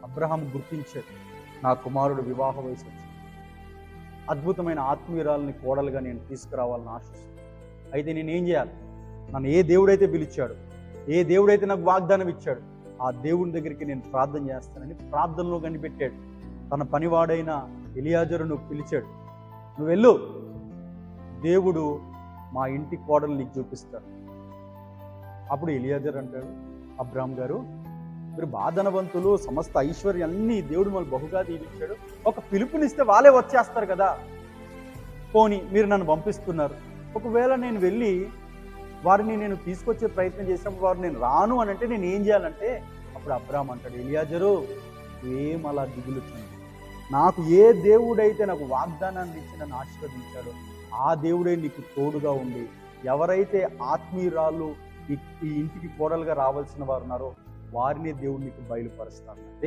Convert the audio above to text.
Abraham గుర్తించాడు, నా కుమారుడు వివాహ వయసు వచ్చింది, అద్భుతమైన ఆత్మీయురాలని కోడలుగా నేను తీసుకురావాలని ఆశిస్తున్నాను. అయితే నేనేం చేయాలి? నన్ను ఏ దేవుడైతే పిలిచాడు, ఏ దేవుడైతే నాకు వాగ్దానం ఇచ్చాడు, ఆ దేవుని దగ్గరికి నేను ప్రార్థన చేస్తానని ప్రార్థనలో కనిపెట్టాడు. తన పనివాడైన ఎలియాజరును పిలిచాడు, నువ్వు వెళ్ళు, దేవుడు మా ఇంటి కోడలు నీకు చూపిస్తాడు. అప్పుడు ఎలియాజర్ అంటాడు, అబ్రాహాం గారు, మీరు బాధనవంతులు, సమస్త ఐశ్వర్యాన్ని దేవుడు మళ్ళీ బహుగా దీవించాడు, ఒక పిలుపునిస్తే వాళ్ళే వచ్చేస్తారు కదా, పోనీ మీరు నన్ను పంపిస్తున్నారు, ఒకవేళ నేను వెళ్ళి వారిని నేను తీసుకొచ్చే ప్రయత్నం చేసినప్పుడు వారు నేను రాను అని అంటే నేను ఏం చేయాలంటే, అప్పుడు అబ్రాహాం అంటాడు, ఎలియాజరు ఏం అలా దిగులు చెందు, నాకు ఏ దేవుడైతే నాకు వాగ్దానాన్ని ఇచ్చి నన్ను ఆశీర్వదించాడో ఆ దేవుడే నీకు తోడుగా ఉండి, ఎవరైతే ఆత్మీయురాలు ఈ ఇంటికి కోడలుగా రావాల్సిన వారు ఉన్నారో వారిని దేవుడు నీకు బయలుపరుస్తాడు.